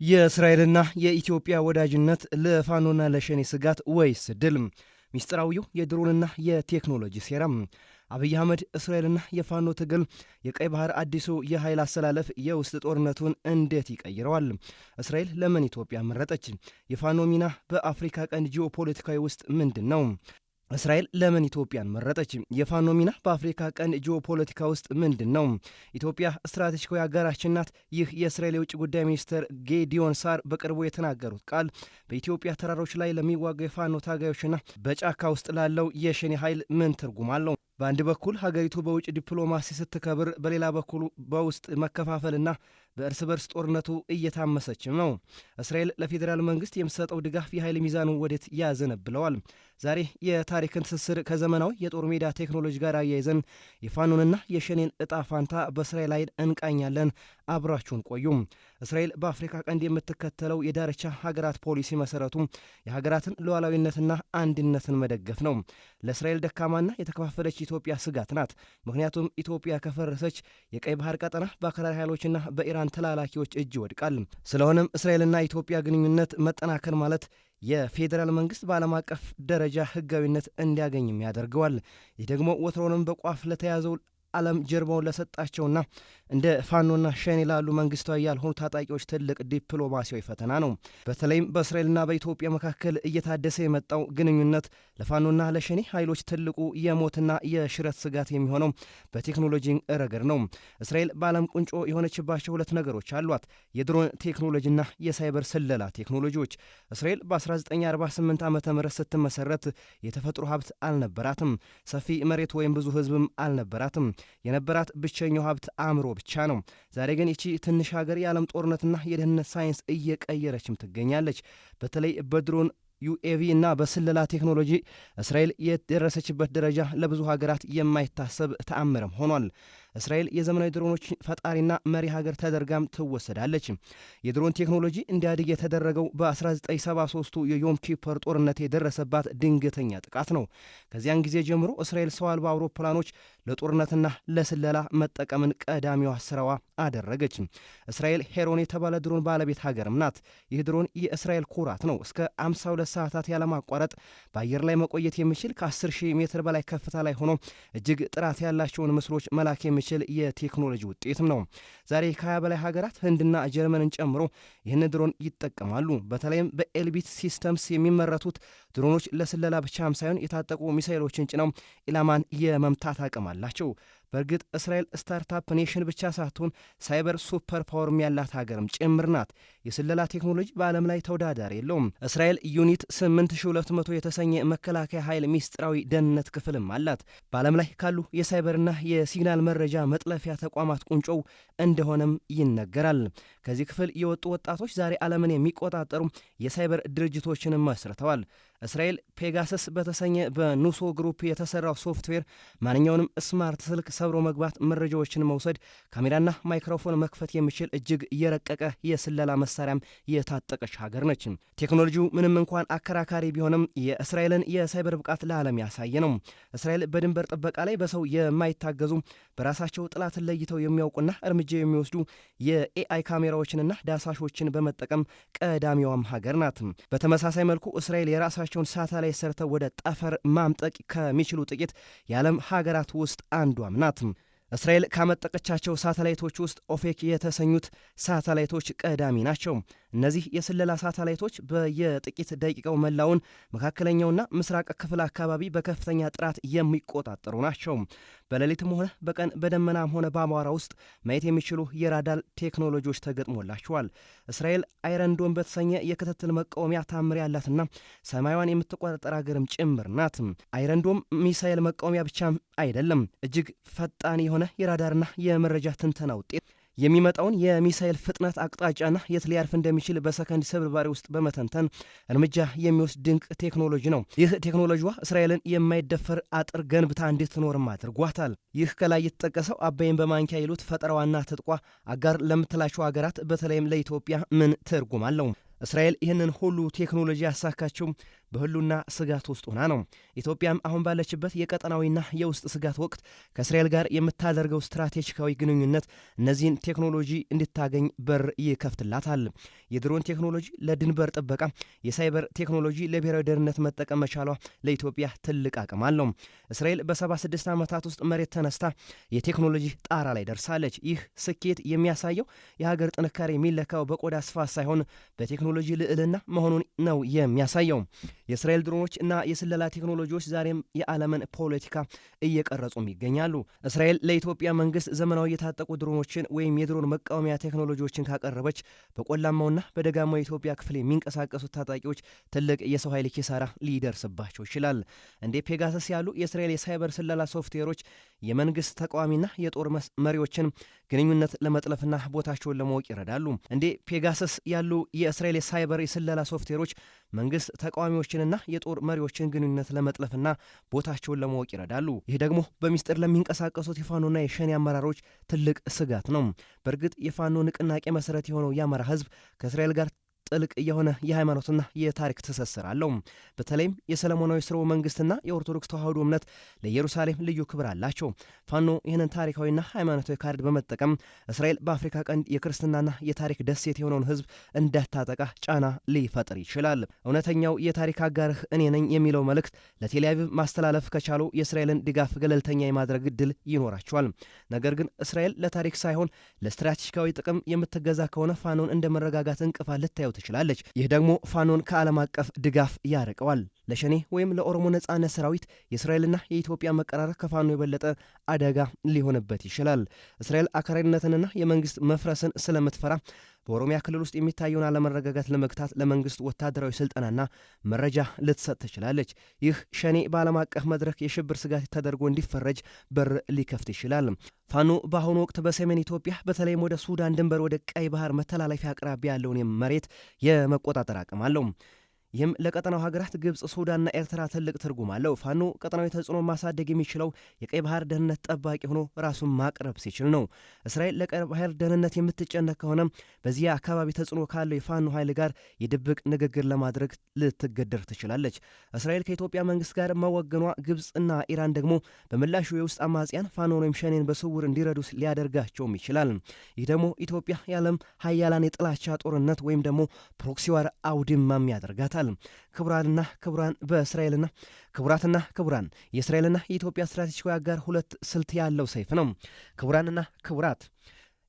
የእስራኤልና የኢትዮጵያ ወዳጅነት ለፋኖና ለሸኔ ስጋት ወይስ ድል? ሚስጥራዊው የድሮንና የቴክኖሎጂ ሴራም። አብይ አህመድ እስራኤልና የፋኖ ትግል የቀይ ባህር አዲሱ የኃይል አሰላለፍ የውስጥ ጦርነቱን እንዴት ይቀይረዋል? እስራኤል ለምን ኢትዮጵያ መረጠች? የፋኖ ሚና በአፍሪካ ቀንድ ጂኦፖለቲካዊ ውስጥ ምንድን ነው? እስራኤል ለምን ኢትዮጵያን መረጠች? የፋኖ ሚና በአፍሪካ ቀንድ ጂኦፖለቲካ ውስጥ ምንድን ነው? ኢትዮጵያ ስትራቴጂካዊ አጋራችን ናት። ይህ የእስራኤል የውጭ ጉዳይ ሚኒስትር ጌዲዮን ሳር በቅርቡ የተናገሩት ቃል በኢትዮጵያ ተራሮች ላይ ለሚዋጉ የፋኖ ታጋዮችና በጫካ ውስጥ ላለው የሸኔ ኃይል ምን ትርጉም አለው? በአንድ በኩል ሀገሪቱ በውጭ ዲፕሎማሲ ስትከብር፣ በሌላ በኩል በውስጥ መከፋፈልና በእርስ በርስ ጦርነቱ እየታመሰችም ነው። እስራኤል ለፌዴራል መንግስት የምትሰጠው ድጋፍ የኃይል ሚዛኑ ወዴት ያዘነብለዋል? ዛሬ የታሪክን ትስስር ከዘመናዊ የጦር ሜዳ ቴክኖሎጂ ጋር አያይዘን የፋኖንና የሸኔን እጣ ፋንታ በእስራኤል አይን እንቃኛለን። አብራችሁን ቆዩም። እስራኤል በአፍሪካ ቀንድ የምትከተለው የዳርቻ ሀገራት ፖሊሲ መሰረቱ የሀገራትን ሉዓላዊነትና አንድነትን መደገፍ ነው። ለእስራኤል ደካማና የተከፋፈለች ኢትዮጵያ ስጋት ናት። ምክንያቱም ኢትዮጵያ ከፈረሰች የቀይ ባህር ቀጠና በአክራሪ ኃይሎችና በኢራን ተላላኪዎች እጅ ይወድቃል። ስለሆነም እስራኤልና ኢትዮጵያ ግንኙነት መጠናከር ማለት የፌዴራል መንግስት በዓለም አቀፍ ደረጃ ህጋዊነት እንዲያገኝም ያደርገዋል። ይህ ደግሞ ወትሮንም በቋፍ ለተያዘው ዓለም ጀርባውን ለሰጣቸውና እንደ ፋኖና ሸኔ ላሉ መንግስታዊ ያልሆኑ ታጣቂዎች ትልቅ ዲፕሎማሲያዊ ፈተና ነው። በተለይም በእስራኤልና በኢትዮጵያ መካከል እየታደሰ የመጣው ግንኙነት ለፋኖና ለሸኔ ኃይሎች ትልቁ የሞትና የሽረት ስጋት የሚሆነው በቴክኖሎጂ ረገድ ነው። እስራኤል በዓለም ቁንጮ የሆነችባቸው ሁለት ነገሮች አሏት፣ የድሮን ቴክኖሎጂና የሳይበር ስለላ ቴክኖሎጂዎች። እስራኤል በ1948 ዓ ም ስትመሰረት የተፈጥሮ ሀብት አልነበራትም፣ ሰፊ መሬት ወይም ብዙ ህዝብም አልነበራትም። የነበራት ብቸኛው ሀብት አእምሮ ብቻ ነው። ዛሬ ግን ይቺ ትንሽ ሀገር የዓለም ጦርነትና የደህንነት ሳይንስ እየቀየረችም ትገኛለች። በተለይ በድሮን ዩኤቪ እና በስለላ ቴክኖሎጂ እስራኤል የደረሰችበት ደረጃ ለብዙ ሀገራት የማይታሰብ ተአምርም ሆኗል። እስራኤል የዘመናዊ ድሮኖች ፈጣሪና መሪ ሀገር ተደርጋም ትወሰዳለች። የድሮን ቴክኖሎጂ እንዲያድግ የተደረገው በ1973ቱ የዮም ኪፐር ጦርነት የደረሰባት ድንገተኛ ጥቃት ነው። ከዚያን ጊዜ ጀምሮ እስራኤል ሰው አልባ አውሮፕላኖች ለጦርነትና ለስለላ መጠቀምን ቀዳሚዋ ስራዋ አደረገች። እስራኤል ሄሮን የተባለ ድሮን ባለቤት ሀገርም ናት። ይህ ድሮን የእስራኤል ኩራት ነው። እስከ 52 ሰዓታት ያለማቋረጥ በአየር ላይ መቆየት የሚችል ከ10,000 ሜትር በላይ ከፍታ ላይ ሆኖ እጅግ ጥራት ያላቸውን ምስሎች መላክ የሚችል የቴክኖሎጂ ውጤትም ነው። ዛሬ ከ20 በላይ ሀገራት ህንድና ጀርመንን ጨምሮ ይህን ድሮን ይጠቀማሉ። በተለይም በኤልቢት ሲስተምስ የሚመረቱት ድሮኖች ለስለላ ብቻም ሳይሆን የታጠቁ ሚሳይሎችን ጭነው ኢላማን የመምታት አቅም አላቸው። በእርግጥ እስራኤል ስታርታፕ ኔሽን ብቻ ሳትሆን ሳይበር ሱፐር ፓወርም ያላት ሀገርም ጭምር ናት። የስለላ ቴክኖሎጂ በዓለም ላይ ተወዳዳሪ የለውም። እስራኤል ዩኒት 8200 የተሰኘ መከላከያ ኃይል ሚስጥራዊ ደህንነት ክፍልም አላት። በዓለም ላይ ካሉ የሳይበርና የሲግናል መረጃ መጥለፊያ ተቋማት ቁንጮው እንደሆነም ይነገራል። ከዚህ ክፍል የወጡ ወጣቶች ዛሬ ዓለምን የሚቆጣጠሩ የሳይበር ድርጅቶችንም መስርተዋል። እስራኤል ፔጋሰስ በተሰኘ በኑሶ ግሩፕ የተሰራው ሶፍትዌር ማንኛውንም ስማርት ስልክ ሰብሮ መግባት፣ መረጃዎችን መውሰድ፣ ካሜራና ማይክሮፎን መክፈት የሚችል እጅግ የረቀቀ የስለላ መሳሪያም የታጠቀች ሀገር ነች። ቴክኖሎጂው ምንም እንኳን አከራካሪ ቢሆንም የእስራኤልን የሳይበር ብቃት ለዓለም ያሳየ ነው። እስራኤል በድንበር ጥበቃ ላይ በሰው የማይታገዙ በራሳቸው ጥላትን ለይተው የሚያውቁና እርምጃ የሚወስዱ የኤአይ ካሜራዎችንና ዳሳሾችን በመጠቀም ቀዳሚዋም ሀገር ናት። በተመሳሳይ መልኩ እስራኤል የራሳቸውን ሳተላይት ሰርተው ወደ ጠፈር ማምጠቅ ከሚችሉ ጥቂት የዓለም ሀገራት ውስጥ አንዷም ናት። እስራኤል ካመጠቀቻቸው ሳተላይቶች ውስጥ ኦፌክ የተሰኙት ሳተላይቶች ቀዳሚ ናቸው። እነዚህ የስለላ ሳተላይቶች በየጥቂት ደቂቃው መላውን መካከለኛውና ምስራቅ ክፍል አካባቢ በከፍተኛ ጥራት የሚቆጣጠሩ ናቸው። በሌሊትም ሆነ በቀን በደመናም ሆነ በአቧራ ውስጥ ማየት የሚችሉ የራዳር ቴክኖሎጂዎች ተገጥሞላቸዋል። እስራኤል አይረንዶም በተሰኘ የክትትል መቃወሚያ ታምር ያላትና ሰማያዋን የምትቆጣጠር ሀገርም ጭምር ናት። አይረንዶም ሚሳኤል መቃወሚያ ብቻም አይደለም፣ እጅግ ፈጣን የሆነ የራዳርና የመረጃ ትንተና ውጤት የሚመጣውን የሚሳኤል ፍጥነት አቅጣጫና የት ሊያርፍ እንደሚችል በሰከንድ ስብርባሪ ውስጥ በመተንተን እርምጃ የሚወስድ ድንቅ ቴክኖሎጂ ነው። ይህ ቴክኖሎጂዋ እስራኤልን የማይደፈር አጥር ገንብታ እንድትኖርም አድርጓታል። ይህ ከላይ የተጠቀሰው አባይን በማንኪያ ይሉት ፈጠራዋና ትጥቋ አጋር ለምትላቸው ሀገራት በተለይም ለኢትዮጵያ ምን ትርጉም አለው? እስራኤል ይህንን ሁሉ ቴክኖሎጂ ያሳካችው በህሉና ስጋት ውስጥ ሆና ነው። ኢትዮጵያም አሁን ባለችበት የቀጠናዊና የውስጥ ስጋት ወቅት ከእስራኤል ጋር የምታደርገው ስትራቴጂካዊ ግንኙነት እነዚህን ቴክኖሎጂ እንድታገኝ በር ይከፍትላታል። የድሮን ቴክኖሎጂ ለድንበር ጥበቃ፣ የሳይበር ቴክኖሎጂ ለብሔራዊ ደህንነት መጠቀም መቻሏ ለኢትዮጵያ ትልቅ አቅም አለው። እስራኤል በ76 ዓመታት ውስጥ መሬት ተነስታ የቴክኖሎጂ ጣራ ላይ ደርሳለች። ይህ ስኬት የሚያሳየው የሀገር ጥንካሬ የሚለካው በቆዳ ስፋት ሳይሆን በቴክኖሎጂ ልዕልና መሆኑን ነው የሚያሳየው። የእስራኤል ድሮኖች እና የስለላ ቴክኖሎጂዎች ዛሬም የዓለምን ፖለቲካ እየቀረጹም ይገኛሉ። እስራኤል ለኢትዮጵያ መንግስት ዘመናዊ የታጠቁ ድሮኖችን ወይም የድሮን መቃወሚያ ቴክኖሎጂዎችን ካቀረበች በቆላማውና በደጋማው የኢትዮጵያ ክፍል የሚንቀሳቀሱት ታጣቂዎች ትልቅ የሰው ኃይል ኪሳራ ሊደርስባቸው ይችላል። እንደ ፔጋሰስ ያሉ የእስራኤል የሳይበር ስለላ ሶፍትዌሮች የመንግስት ተቃዋሚና የጦር መሪዎችን ግንኙነት ለመጥለፍና ቦታቸውን ለማወቅ ይረዳሉ። እንደ ፔጋሰስ ያሉ የእስራኤል የሳይበር የስለላ ሶፍትዌሮች መንግስት ተቃዋሚዎችንና የጦር መሪዎችን ግንኙነት ለመጥለፍና ቦታቸውን ለማወቅ ይረዳሉ። ይህ ደግሞ በሚስጥር ለሚንቀሳቀሱት የፋኖና የሸኔ አመራሮች ትልቅ ስጋት ነው። በእርግጥ የፋኖ ንቅናቄ መሰረት የሆነው የአማራ ህዝብ ከእስራኤል ጋር ጥልቅ የሆነ የሃይማኖትና የታሪክ ትስስር አለው። በተለይም የሰለሞናዊ ስርወ መንግስትና የኦርቶዶክስ ተዋህዶ እምነት ለኢየሩሳሌም ልዩ ክብር አላቸው። ፋኖ ይህንን ታሪካዊና ሃይማኖታዊ ካርድ በመጠቀም እስራኤል በአፍሪካ ቀንድ የክርስትናና የታሪክ ደሴት የሆነውን ህዝብ እንዳታጠቃ ጫና ሊፈጥር ይችላል። እውነተኛው የታሪክ አጋርህ እኔ ነኝ የሚለው መልእክት ለቴል አቪቭ ማስተላለፍ ከቻሉ የእስራኤልን ድጋፍ ገለልተኛ የማድረግ እድል ይኖራቸዋል። ነገር ግን እስራኤል ለታሪክ ሳይሆን ለስትራቴጂካዊ ጥቅም የምትገዛ ከሆነ ፋኖን እንደ መረጋጋት እንቅፋት ልታየው ትችላለች። ይህ ደግሞ ፋኖን ከዓለም አቀፍ ድጋፍ ያርቀዋል። ለሸኔ ወይም ለኦሮሞ ነጻነት ሰራዊት የእስራኤልና የኢትዮጵያ መቀራረብ ከፋኖ የበለጠ አደጋ ሊሆንበት ይችላል። እስራኤል አክራሪነትንና የመንግስት መፍረስን ስለምትፈራ በኦሮሚያ ክልል ውስጥ የሚታየውን አለመረጋጋት ለመግታት ለመንግስት ወታደራዊ ስልጠናና መረጃ ልትሰጥ ትችላለች። ይህ ሸኔ በዓለም አቀፍ መድረክ የሽብር ስጋት ተደርጎ እንዲፈረጅ በር ሊከፍት ይችላል። ፋኖ በአሁኑ ወቅት በሰሜን ኢትዮጵያ በተለይም ወደ ሱዳን ድንበር ወደ ቀይ ባህር መተላለፊያ አቅራቢያ ያለውን መሬት የመቆጣጠር አቅም አለው። ይህም ለቀጠናው ሀገራት ግብጽ፣ ሱዳንና ኤርትራ ትልቅ ትርጉም አለው። ፋኖ ቀጠናዊ ተጽዕኖ ማሳደግ የሚችለው የቀይ ባህር ደህንነት ጠባቂ ሆኖ ራሱን ማቅረብ ሲችል ነው። እስራኤል ለቀይ ባህር ደህንነት የምትጨነቅ ከሆነ በዚያ አካባቢ ተጽዕኖ ካለው የፋኖ ኃይል ጋር የድብቅ ንግግር ለማድረግ ልትገደር ትችላለች። እስራኤል ከኢትዮጵያ መንግስት ጋር መወገኗ ግብጽና ኢራን ደግሞ በምላሹ የውስጥ አማጽያን ፋኖን ወይም ሸኔን በስውር እንዲረዱ ሊያደርጋቸውም ይችላል። ይህ ደግሞ ኢትዮጵያ የዓለም ሀያላን የጥላቻ ጦርነት ወይም ደግሞ ፕሮክሲዋር አውድማም ያደርጋታል። ክቡራትና ክቡራን በእስራኤልና ክቡራትና ክቡራን የእስራኤልና የኢትዮጵያ ስትራቴጂካዊ አጋር ሁለት ስልት ያለው ሰይፍ ነው። ክቡራንና ክቡራት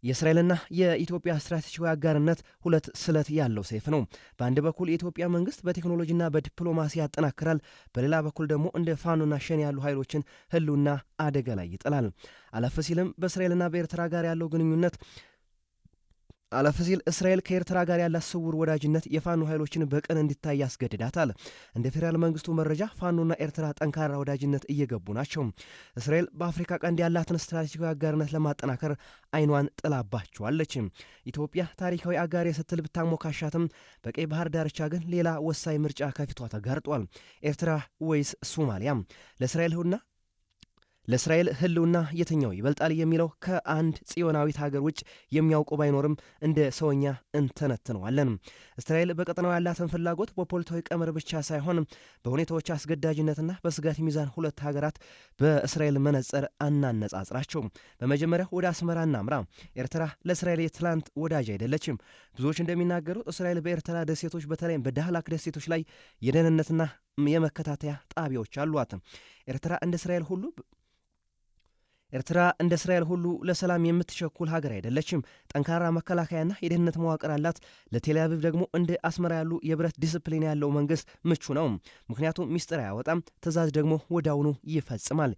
የእስራኤልና የኢትዮጵያ ስትራቴጂካዊ አጋርነት ሁለት ስለት ያለው ሰይፍ ነው። በአንድ በኩል የኢትዮጵያ መንግስት በቴክኖሎጂና በዲፕሎማሲ ያጠናክራል፣ በሌላ በኩል ደግሞ እንደ ፋኖና ሸኔ ያሉ ኃይሎችን ህልውና አደጋ ላይ ይጥላል። አለፍ ሲልም በእስራኤልና በኤርትራ ጋር ያለው ግንኙነት አለፍ ሲል እስራኤል ከኤርትራ ጋር ያላት ስውር ወዳጅነት የፋኖ ኃይሎችን በቀን እንዲታይ ያስገድዳታል። እንደ ፌዴራል መንግስቱ መረጃ ፋኖና ኤርትራ ጠንካራ ወዳጅነት እየገቡ ናቸው። እስራኤል በአፍሪካ ቀንድ ያላትን ስትራቴጂካዊ አጋርነት ለማጠናከር አይኗን ጥላባቸዋለች። ኢትዮጵያ ታሪካዊ አጋር ስትል ብታሞካሻትም በቀይ ባህር ዳርቻ ግን ሌላ ወሳኝ ምርጫ ከፊቷ ተጋርጧል። ኤርትራ ወይስ ሶማሊያ? ለእስራኤል ህልውና የትኛው ይበልጣል የሚለው ከአንድ ጽዮናዊት ሀገር ውጭ የሚያውቁ ባይኖርም እንደ ሰውኛ እንተነትነዋለን። እስራኤል በቀጠናው ያላትን ፍላጎት በፖለቲካዊ ቀመር ብቻ ሳይሆን በሁኔታዎች አስገዳጅነትና በስጋት ሚዛን ሁለት ሀገራት በእስራኤል መነጽር አናነጻጽራቸው። በመጀመሪያ ወደ አስመራ እናምራ። ኤርትራ ለእስራኤል የትላንት ወዳጅ አይደለችም። ብዙዎች እንደሚናገሩት እስራኤል በኤርትራ ደሴቶች በተለይም በዳህላክ ደሴቶች ላይ የደህንነትና የመከታተያ ጣቢያዎች አሏት። ኤርትራ እንደ እስራኤል ሁሉ ለሰላም የምትቸኩል ሀገር አይደለችም። ጠንካራ መከላከያና የደህንነት መዋቅር አላት። ለቴል አቪቭ ደግሞ እንደ አስመራ ያሉ የብረት ዲስፕሊን ያለው መንግስት ምቹ ነው። ምክንያቱም ሚስጥር አያወጣም፣ ትእዛዝ ደግሞ ወዳውኑ ይፈጽማል።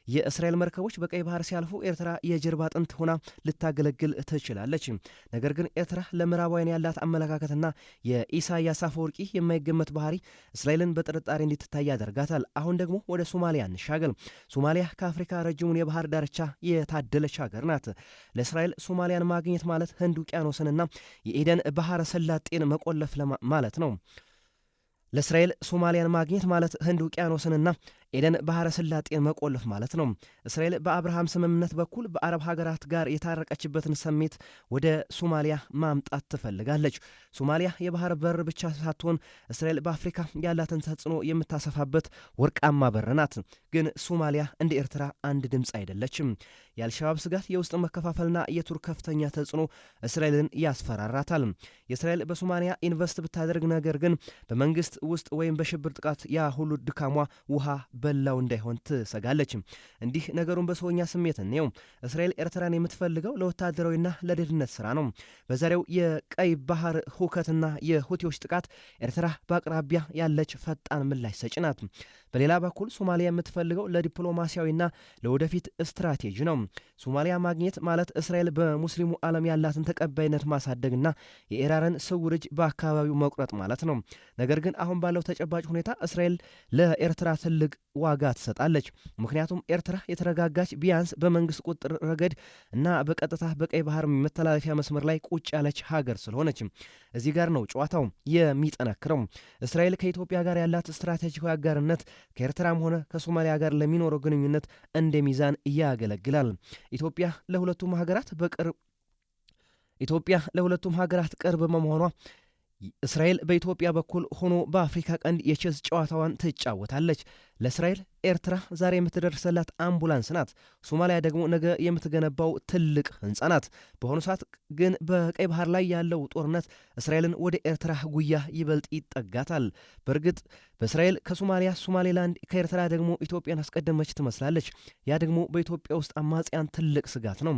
የእስራኤል መርከቦች በቀይ ባህር ሲያልፉ ኤርትራ የጀርባ አጥንት ሆና ልታገለግል ትችላለች። ነገር ግን ኤርትራ ለምዕራባውያን ያላት አመለካከትና የኢሳያስ አፈወርቂ የማይገመት ባህሪ እስራኤልን በጥርጣሬ እንድትታይ ያደርጋታል። አሁን ደግሞ ወደ ሶማሊያ እንሻገር። ሶማሊያ ከአፍሪካ ረጅሙን የባህር ዳርቻ የታደለች ሀገር ናት። ለእስራኤል ሶማሊያን ማግኘት ማለት ህንድ ውቅያኖስንና የኤደን ባህረ ሰላጤን መቆለፍ ማለት ነው። ለእስራኤል ሶማሊያን ማግኘት ማለት ህንድ ውቅያኖስንና ኤደን ባህረ ሰላጤን መቆለፍ ማለት ነው። እስራኤል በአብርሃም ስምምነት በኩል በአረብ ሀገራት ጋር የታረቀችበትን ስሜት ወደ ሶማሊያ ማምጣት ትፈልጋለች። ሶማሊያ የባህር በር ብቻ ሳትሆን እስራኤል በአፍሪካ ያላትን ተጽዕኖ የምታሰፋበት ወርቃማ በር ናት። ግን ሶማሊያ እንደ ኤርትራ አንድ ድምፅ አይደለችም። የአልሸባብ ስጋት፣ የውስጥ መከፋፈልና የቱርክ ከፍተኛ ተጽዕኖ እስራኤልን ያስፈራራታል። የእስራኤል በሶማሊያ ኢንቨስት ብታደርግ ነገር ግን በመንግስት ውስጥ ወይም በሽብር ጥቃት ያ ሁሉ ድካሟ ውሃ በላው እንዳይሆን ትሰጋለች። እንዲህ ነገሩን በሰውኛ ስሜት እንየው። እስራኤል ኤርትራን የምትፈልገው ለወታደራዊና ለደህንነት ስራ ነው። በዛሬው የቀይ ባህር ሁከትና የሁቲዎች ጥቃት ኤርትራ በአቅራቢያ ያለች ፈጣን ምላሽ ሰጪ ናት። በሌላ በኩል ሶማሊያ የምትፈልገው ለዲፕሎማሲያዊና ለወደፊት ስትራቴጂ ነው። ሶማሊያ ማግኘት ማለት እስራኤል በሙስሊሙ ዓለም ያላትን ተቀባይነት ማሳደግና የኢራንን ስውር እጅ በአካባቢው መቁረጥ ማለት ነው። ነገር ግን አሁን ባለው ተጨባጭ ሁኔታ እስራኤል ለኤርትራ ትልቅ ዋጋ ትሰጣለች። ምክንያቱም ኤርትራ የተረጋጋች ቢያንስ በመንግስት ቁጥጥር ረገድ እና በቀጥታ በቀይ ባህር መተላለፊያ መስመር ላይ ቁጭ ያለች ሀገር ስለሆነች እዚህ ጋር ነው ጨዋታው የሚጠነክረው። እስራኤል ከኢትዮጵያ ጋር ያላት ስትራቴጂካዊ አጋርነት ከኤርትራም ሆነ ከሶማሊያ ጋር ለሚኖረው ግንኙነት እንደ ሚዛን ያገለግላል። ኢትዮጵያ ለሁለቱም ሀገራት ቅርብ በመሆኗ እስራኤል በኢትዮጵያ በኩል ሆኖ በአፍሪካ ቀንድ የቼዝ ጨዋታዋን ትጫወታለች። ለእስራኤል ኤርትራ ዛሬ የምትደርሰላት አምቡላንስ ናት። ሶማሊያ ደግሞ ነገ የምትገነባው ትልቅ ህንፃ ናት። በአሁኑ ሰዓት ግን በቀይ ባህር ላይ ያለው ጦርነት እስራኤልን ወደ ኤርትራ ጉያ ይበልጥ ይጠጋታል። በእርግጥ በእስራኤል ከሶማሊያ ሶማሌላንድ፣ ከኤርትራ ደግሞ ኢትዮጵያን አስቀደመች ትመስላለች። ያ ደግሞ በኢትዮጵያ ውስጥ አማጽያን ትልቅ ስጋት ነው።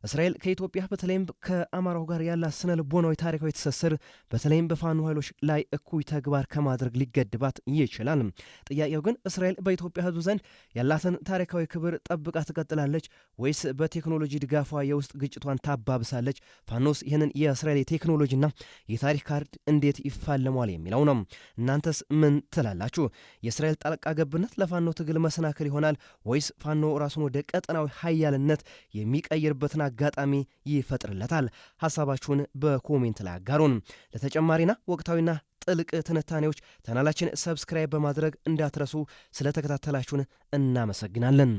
እስራኤል ከኢትዮጵያ በተለይም ከአማራው ጋር ያላት ስነ ልቦናዊ ታሪካዊ ትስስር በተለይም በፋኖ ኃይሎች ላይ እኩይ ተግባር ከማድረግ ሊገድባት ይችላል። ጥያቄው ግን እስራኤል በኢትዮጵያ ሕዝብ ዘንድ ያላትን ታሪካዊ ክብር ጠብቃ ትቀጥላለች ወይስ በቴክኖሎጂ ድጋፏ የውስጥ ግጭቷን ታባብሳለች? ፋኖስ ይህንን የእስራኤል የቴክኖሎጂና የታሪክ ካርድ እንዴት ይፋለሟል የሚለው ነው። እናንተስ ምን ትላላችሁ? የእስራኤል ጣልቃ ገብነት ለፋኖ ትግል መሰናክል ይሆናል ወይስ ፋኖ ራሱን ወደ ቀጠናዊ ሀያልነት የሚቀይርበትን አጋጣሚ ይፈጥርለታል? ሐሳባችሁን በኮሜንት ላይ አጋሩን። ለተጨማሪና ወቅታዊና ጥልቅ ትንታኔዎች ቻናላችን ሰብስክራይብ በማድረግ እንዳትረሱ። ስለተከታተላችሁን እናመሰግናለን።